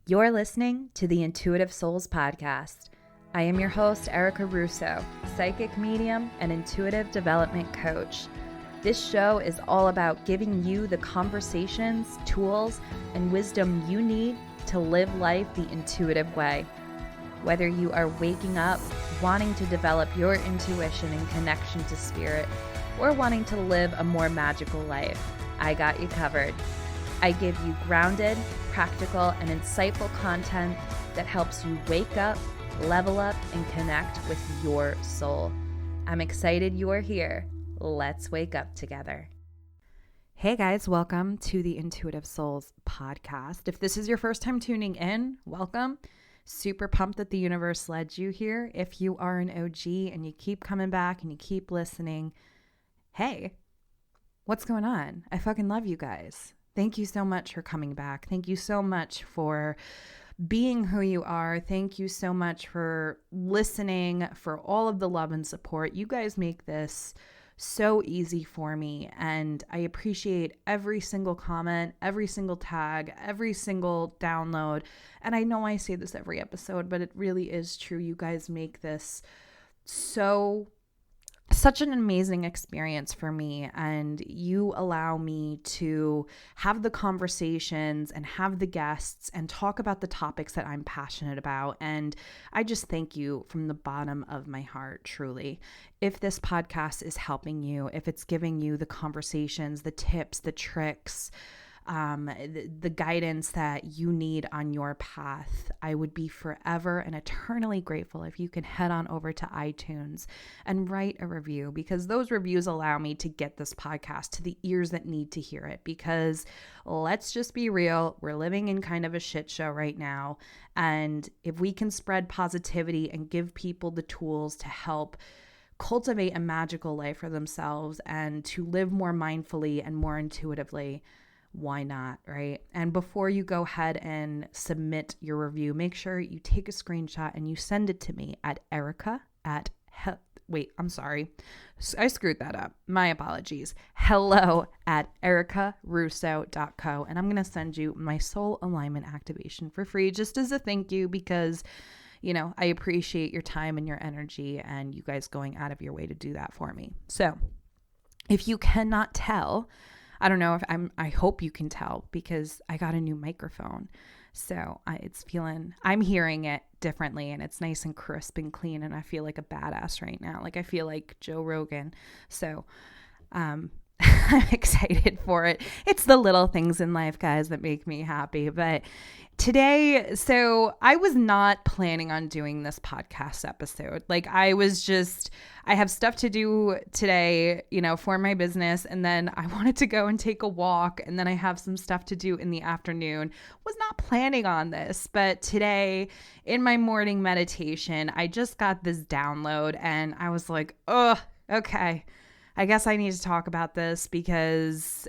You're listening to the Intuitive Souls Podcast. I am your host, Erica Russo, psychic medium and intuitive development coach. This show is all about giving you the conversations, tools, and wisdom you need to live life the intuitive way. Whether you are waking up, wanting to develop your intuition and connection to spirit, or wanting to live a more magical life, I got you covered. I give you grounded, practical, and insightful content that helps you wake up, level up, and connect with your soul. I'm excited you're here. Let's wake up together. Hey guys, welcome to the Intuitive Souls Podcast. If this is your first time tuning in, welcome. Super pumped that the universe led you here. If you are an OG and you keep coming back and you keep listening, hey, what's going on? I fucking love you guys. Thank you so much for coming back. Thank you so much for being who you are. Thank you so much for listening, for all of the love and support. You guys make this so easy for me, and I appreciate every single comment, every single tag, every single download. And I know I say this every episode, but it really is true. You guys make this such an amazing experience for me, and you allow me to have the conversations and have the guests and talk about the topics that I'm passionate about. And I just thank you from the bottom of my heart, truly. If this podcast is helping you, if it's giving you the conversations, the tips, the tricks, the guidance that you need on your path, I would be forever and eternally grateful if you can head on over to iTunes and write a review, because those reviews allow me to get this podcast to the ears that need to hear it. Because let's just be real, we're living in kind of a shit show right now. And if we can spread positivity and give people the tools to help cultivate a magical life for themselves and to live more mindfully and more intuitively, why not, right? And before you go ahead and submit your review, make sure you take a screenshot and you send it to me at I screwed that up. My apologies. hello@ericarusso.co. And I'm going to send you my soul alignment activation for free, just as a thank you, because, you know, I appreciate your time and your energy and you guys going out of your way to do that for me. So if you cannot tell, I don't know if I hope you can tell, because I got a new microphone. So I'm hearing it differently, and it's nice and crisp and clean. And I feel like a badass right now. Like I feel like Joe Rogan. So, I'm excited for it. It's the little things in life, guys, that make me happy. But today, so I was not planning on doing this podcast episode. Like I have stuff to do today, you know, for my business. And then I wanted to go and take a walk. And then I have some stuff to do in the afternoon. Was not planning on this, but today in my morning meditation, I just got this download and I was like, oh, okay. I guess I need to talk about this, because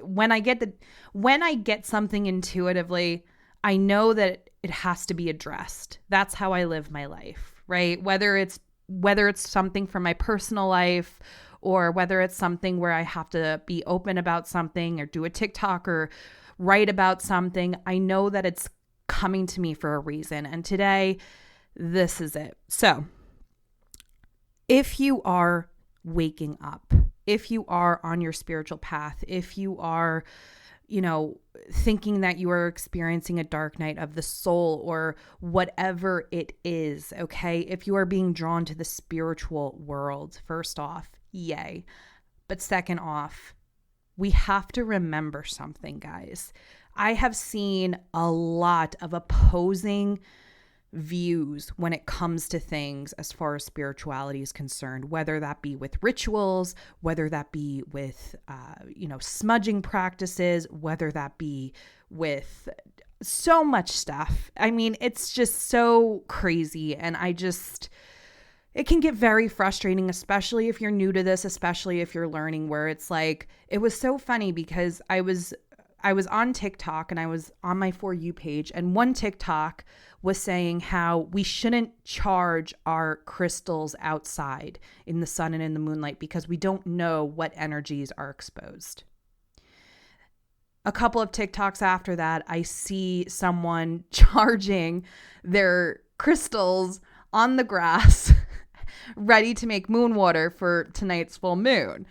when I get something intuitively, I know that it has to be addressed. That's how I live my life, right? Whether it's something from my personal life, or whether it's something where I have to be open about something or do a TikTok or write about something, I know that it's coming to me for a reason. And today, this is it. So if you are waking up, if you are on your spiritual path, if you are, you know, thinking that you are experiencing a dark night of the soul or whatever it is, okay? If you are being drawn to the spiritual world, first off, yay. But second off, we have to remember something, guys. I have seen a lot of opposing views when it comes to things as far as spirituality is concerned, whether that be with rituals, whether that be with, smudging practices, whether that be with so much stuff. I mean, it's just so crazy. And it can get very frustrating, especially if you're new to this, especially if you're learning, where it's like, it was so funny because I was on TikTok and I was on my For You page, and one TikTok was saying how we shouldn't charge our crystals outside in the sun and in the moonlight because we don't know what energies are exposed. a couple of TikToks after that, I see someone charging their crystals on the grass ready to make moon water for tonight's full moon.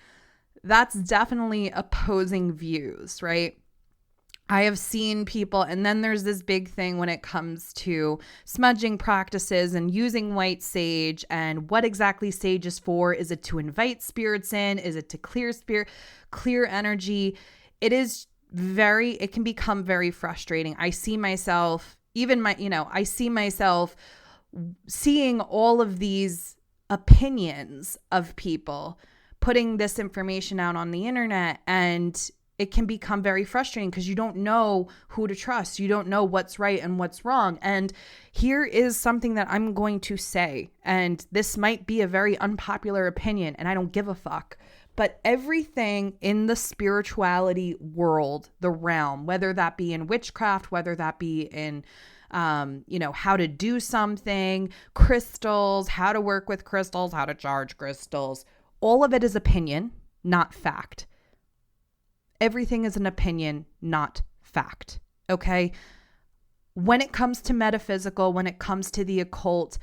That's definitely opposing views, right? I have seen people, and then there's this big thing when it comes to smudging practices and using white sage and what exactly sage is for. Is it to invite spirits in? Is it to clear energy? It can become very frustrating. I see myself, I see myself seeing all of these opinions of people putting this information out on the internet, and it can become very frustrating because you don't know who to trust. You don't know what's right and what's wrong. And here is something that I'm going to say, and this might be a very unpopular opinion, and I don't give a fuck. But everything in the spirituality world, the realm, whether that be in witchcraft, whether that be in, how to do something, crystals, how to work with crystals, how to charge crystals, all of it is opinion, not fact. Everything is an opinion, not fact. Okay? When it comes to metaphysical, when it comes to the occult,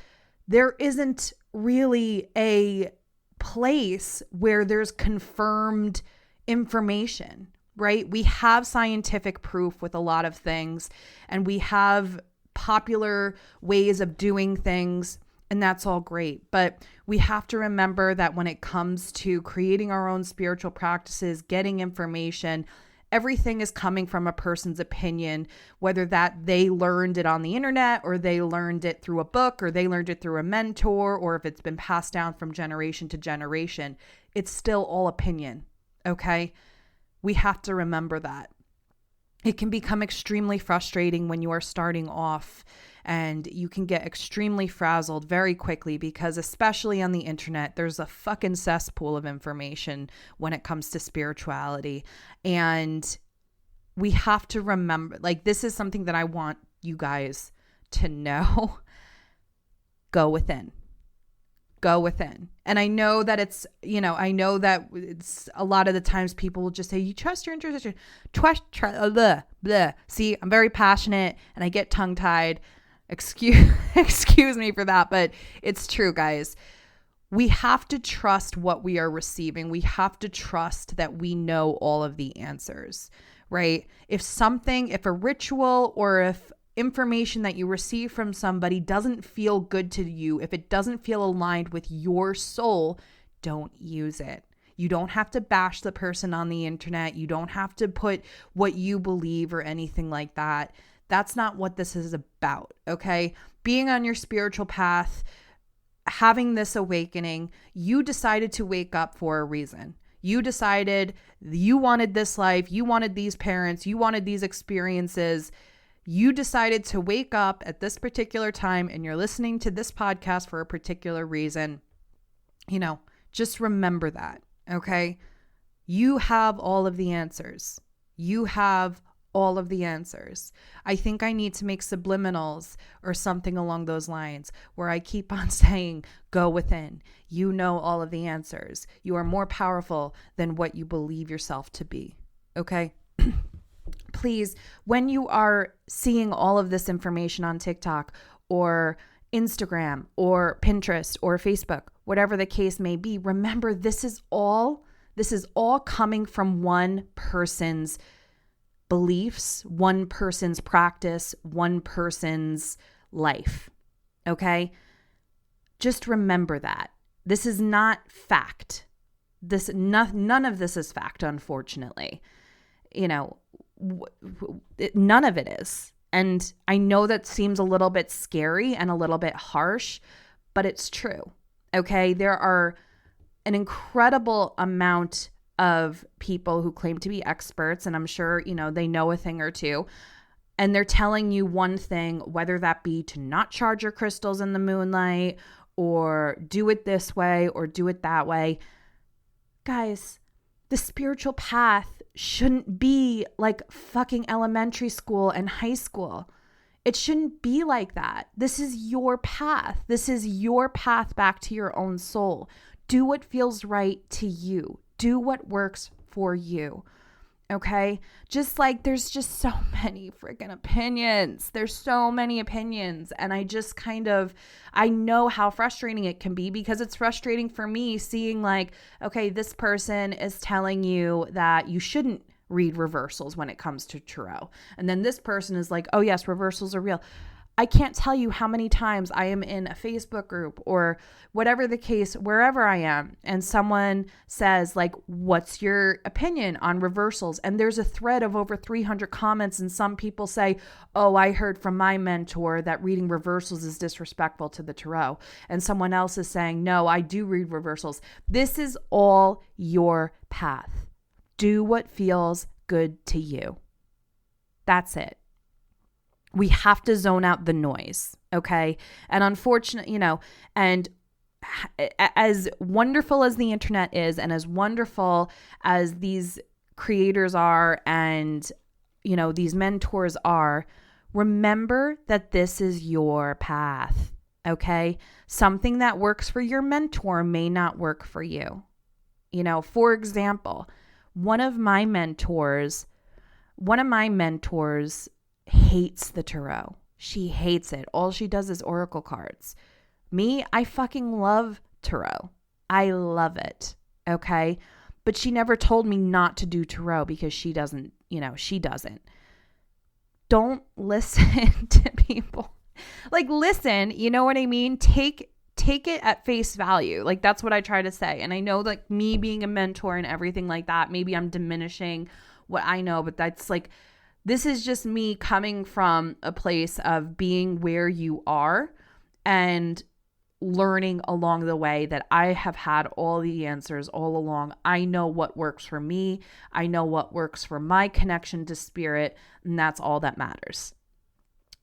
there isn't really a place where there's confirmed information, right? We have scientific proof with a lot of things, and we have popular ways of doing things, and that's all great. But we have to remember that when it comes to creating our own spiritual practices, getting information, everything is coming from a person's opinion, whether that they learned it on the internet or they learned it through a book or they learned it through a mentor, or if it's been passed down from generation to generation. It's still all opinion, okay? We have to remember that. It can become extremely frustrating when you are starting off, and you can get extremely frazzled very quickly because, especially on the internet, there's a fucking cesspool of information when it comes to spirituality. And we have to remember, this is something that I want you guys to know. Go within. Go within. And I know that it's a lot of the times people will just say, you trust your intuition. Blah, blah. See, I'm very passionate and I get tongue tied. Excuse me for that, but it's true, guys. We have to trust what we are receiving. We have to trust that we know all of the answers, right? If a ritual or if information that you receive from somebody doesn't feel good to you, if it doesn't feel aligned with your soul, don't use it. You don't have to bash the person on the internet. You don't have to put what you believe or anything like that. That's not what this is about, okay? Being on your spiritual path, having this awakening, you decided to wake up for a reason. You decided you wanted this life, you wanted these parents, you wanted these experiences. You decided to wake up at this particular time, and you're listening to this podcast for a particular reason. Just remember that, okay? You have all of the answers. You have all of the answers. I think I need to make subliminals or something along those lines where I keep on saying, go within. You know all of the answers. You are more powerful than what you believe yourself to be. Okay? Please, when you are seeing all of this information on TikTok or Instagram or Pinterest or Facebook, whatever the case may be, remember this is all coming from one person's beliefs, one person's practice, one person's life. Okay? Just remember that. This is not fact. None of this is fact, unfortunately. None of it is. And I know that seems a little bit scary and a little bit harsh, but it's true. Okay? There are an incredible amount of people who claim to be experts, and I'm sure, they know a thing or two, and they're telling you one thing, whether that be to not charge your crystals in the moonlight or do it this way or do it that way. Guys, the spiritual path shouldn't be like fucking elementary school and high school. It shouldn't be like that. This is your path. This is your path back to your own soul. Do what feels right to you. Do what works for you. Okay. Just like there's just so many freaking opinions. There's so many opinions. And I know how frustrating it can be, because it's frustrating for me seeing like, okay, this person is telling you that you shouldn't read reversals when it comes to tarot. And then this person is like, oh yes, reversals are real. I can't tell you how many times I am in a Facebook group or whatever the case, wherever I am, and someone says like, what's your opinion on reversals? And there's a thread of over 300 comments, and some people say, oh, I heard from my mentor that reading reversals is disrespectful to the tarot. And someone else is saying, no, I do read reversals. This is all your path. Do what feels good to you. That's it. We have to zone out the noise, okay? And unfortunately, and as wonderful as the internet is, and as wonderful as these creators are, and, these mentors are, remember that this is your path, okay? Something that works for your mentor may not work for you. For example, one of my mentors hates the tarot. She hates it. All she does is oracle cards. Me, I fucking love tarot. I love it. Okay. But she never told me not to do tarot because she doesn't. Don't listen to people. Like, listen, you know what I mean? Take it at face value. Like, that's what I try to say. And I know, like, me being a mentor and everything like that, maybe I'm diminishing what I know, but that's like, this is just me coming from a place of being where you are and learning along the way that I have had all the answers all along. I know what works for me. I know what works for my connection to spirit, and that's all that matters.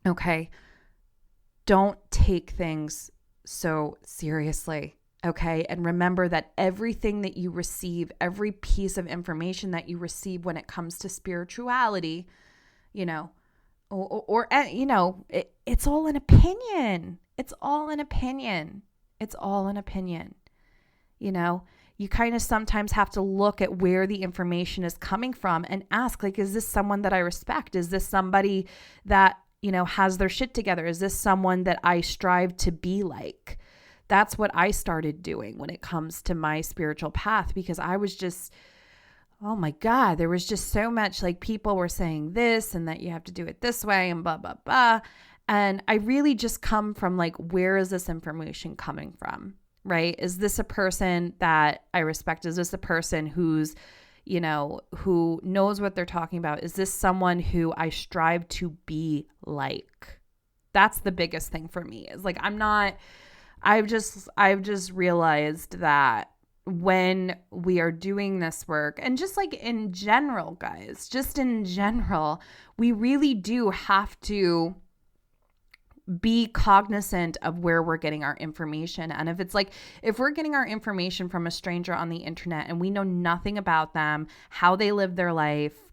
Okay? Don't take things so seriously. Okay? And remember that everything that you receive, every piece of information that you receive when it comes to spirituality, it's all an opinion. It's all an opinion. It's all an opinion. You kind of sometimes have to look at where the information is coming from and ask, like, is this someone that I respect? Is this somebody that, has their shit together? Is this someone that I strive to be like? That's what I started doing when it comes to my spiritual path, because I was just, oh my God, there was just so much, like, people were saying this and that you have to do it this way and blah, blah, blah. And I really just come from like, where is this information coming from, right? Is this a person that I respect? Is this a person who's, who knows what they're talking about? Is this someone who I strive to be like? That's the biggest thing for me, is like, I've just realized that when we are doing this work, and just like in general, guys, just in general, we really do have to be cognizant of where we're getting our information. And if we're getting our information from a stranger on the internet and we know nothing about them, how they live their life,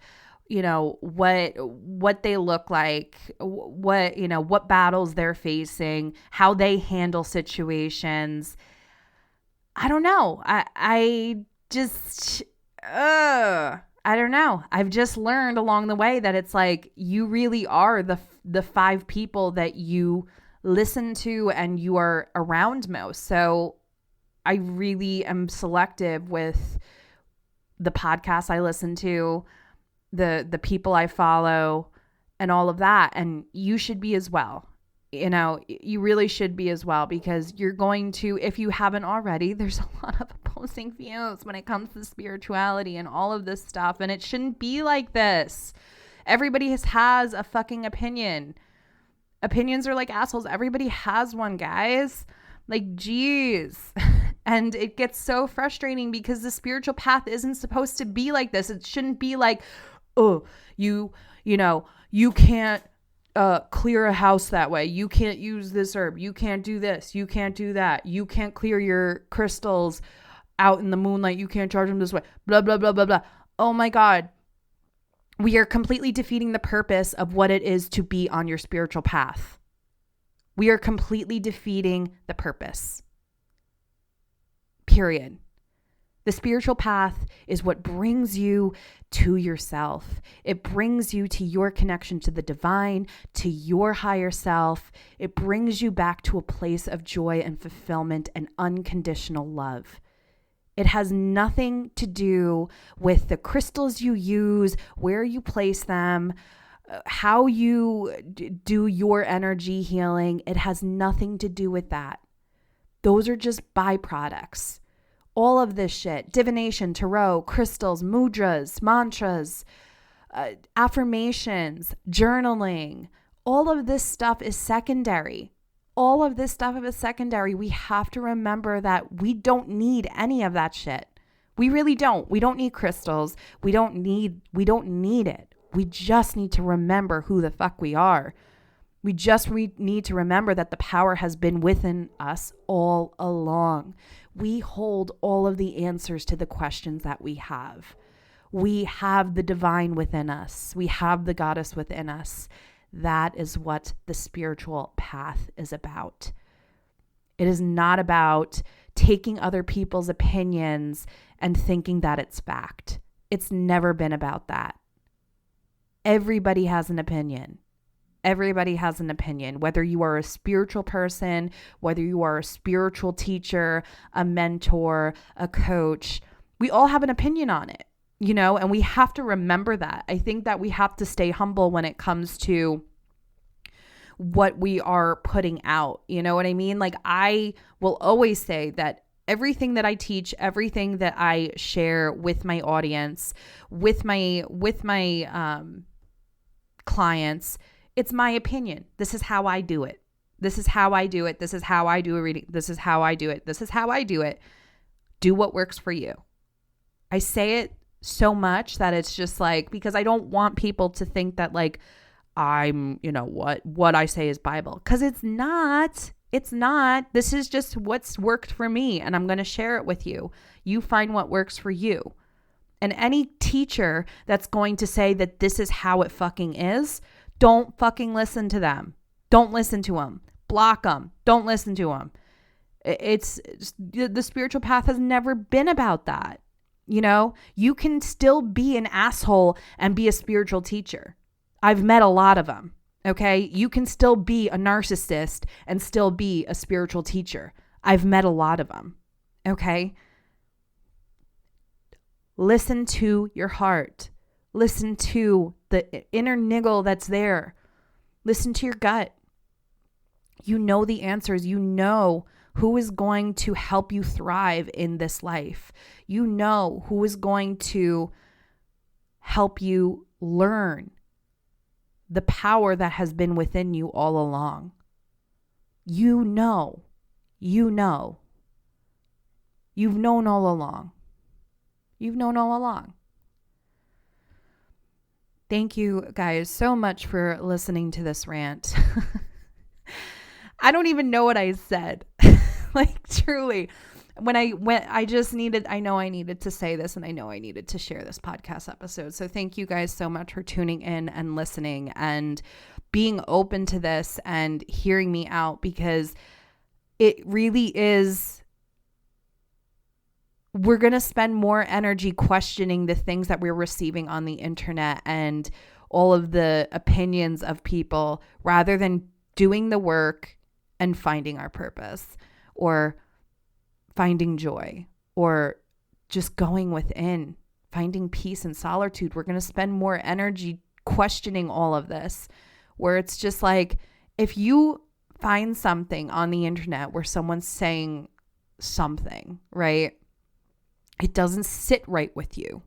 what they look like, what battles they're facing, how they handle situations, I don't know. I don't know. I've just learned along the way that it's like, you really are the 5 people that you listen to and you are around most. So I really am selective with the podcasts I listen to, the people I follow, and all of that. And you should be as well. You really should be as well, because you're going to, if you haven't already, there's a lot of opposing views when it comes to spirituality and all of this stuff. And it shouldn't be like this. Everybody has a fucking opinion. Opinions are like assholes. Everybody has one, guys. Like, geez. And it gets so frustrating because the spiritual path isn't supposed to be like this. It shouldn't be like, oh, you can't clear a house that way. You can't use this herb. You can't do this. You can't do that. You can't clear your crystals out in the moonlight. You can't charge them this way. Blah, blah, blah, blah, blah. Oh my God. We are completely defeating the purpose of what it is to be on your spiritual path. We are completely defeating the purpose. Period. The spiritual path is what brings you to yourself. It brings you to your connection to the divine, to your higher self. It brings you back to a place of joy and fulfillment and unconditional love. It has nothing to do with the crystals you use, where you place them, how you do your energy healing. It has nothing to do with that. Those are just byproducts. All of this shit, divination, tarot, crystals, mudras, mantras, affirmations, journaling, all of this stuff is secondary. All of this stuff is secondary. We have to remember that we don't need any of that shit. We really don't. We don't need crystals. We don't need it. We just need to remember who the fuck we are. We just need to remember that the power has been within us all along. We hold all of the answers to the questions that we have. We have the divine within us. We have the goddess within us. That is what the spiritual path is about. It is not about taking other people's opinions and thinking that it's fact. It's never been about that. Everybody has an opinion. Everybody has an opinion, whether you are a spiritual person, whether you are a spiritual teacher, a mentor, a coach. We all have an opinion on it. And we have to remember that. I think that we have to stay humble when it comes to what we are putting out. You know what I mean? Like, I will always say that everything that I teach, everything that I share with my audience, with my clients, it's my opinion. This is how I do it. This is how I do it. This is how I do a reading. This is how I do it. This is how I do it. Do what works for you. I say it so much that it's just like, because I don't want people to think that like I'm, what I say is Bible, because it's not. It's not. This is just what's worked for me, and I'm going to share it with you. You find what works for you. And any teacher that's going to say that this is how it fucking is, don't fucking listen to them. Don't listen to them. Block them. Don't listen to them. It's the spiritual path has never been about that. You can still be an asshole and be a spiritual teacher. I've met a lot of them. Okay. You can still be a narcissist and still be a spiritual teacher. I've met a lot of them. Okay. Listen to your heart. Listen to the inner niggle that's there. Listen to your gut. You know the answers. You know who is going to help you thrive in this life. You know who is going to help you learn the power that has been within you all along. You know. You've known all along. You've known all along. Thank you guys so much for listening to this rant. I don't even know what I said. Like, truly. When I went, I know I needed to say this, and I know I needed to share this podcast episode. So thank you guys so much for tuning in and listening and being open to this and hearing me out, because it really is. We're going to spend more energy questioning the things that we're receiving on the internet and all of the opinions of people, rather than doing the work and finding our purpose, or finding joy, or just going within, finding peace and solitude. We're going to spend more energy questioning all of this, where it's just like, if you find something on the internet where someone's saying something, right? It doesn't sit right with you.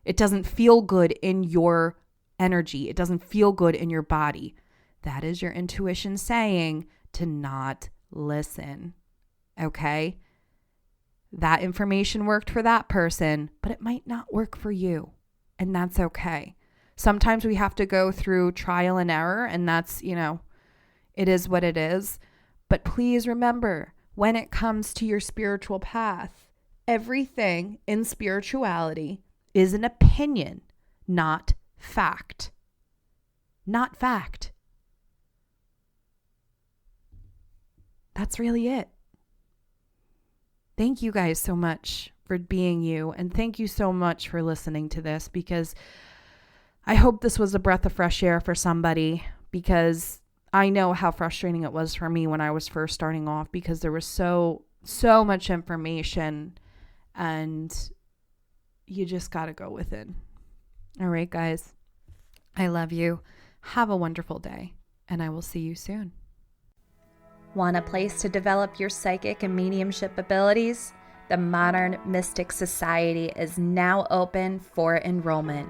It doesn't feel good in your energy. It doesn't feel good in your body. That is your intuition saying to not listen. Okay? That information worked for that person, but it might not work for you. And that's okay. Sometimes we have to go through trial and error, and that's, it is what it is. But please remember, when it comes to your spiritual path, everything in spirituality is an opinion, not fact. Not fact. That's really it. Thank you guys so much for being you. And thank you so much for listening to this, because I hope this was a breath of fresh air for somebody, because I know how frustrating it was for me when I was first starting off, because there was so much information and you just got to go within. All right, guys, I love you. Have a wonderful day, and I will see you soon. Want a place to develop your psychic and mediumship abilities? The Modern Mystic Society is now open for enrollment.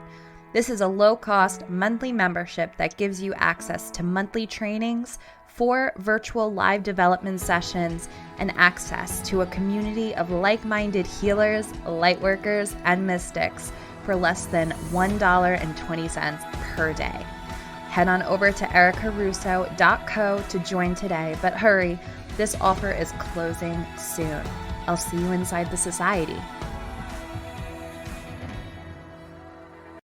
This is a low-cost monthly membership that gives you access to monthly trainings, 4 virtual live development sessions, and access to a community of like-minded healers, lightworkers, and mystics for less than $1.20 per day. Head on over to ericarusso.co to join today, but hurry, this offer is closing soon. I'll see you inside the society.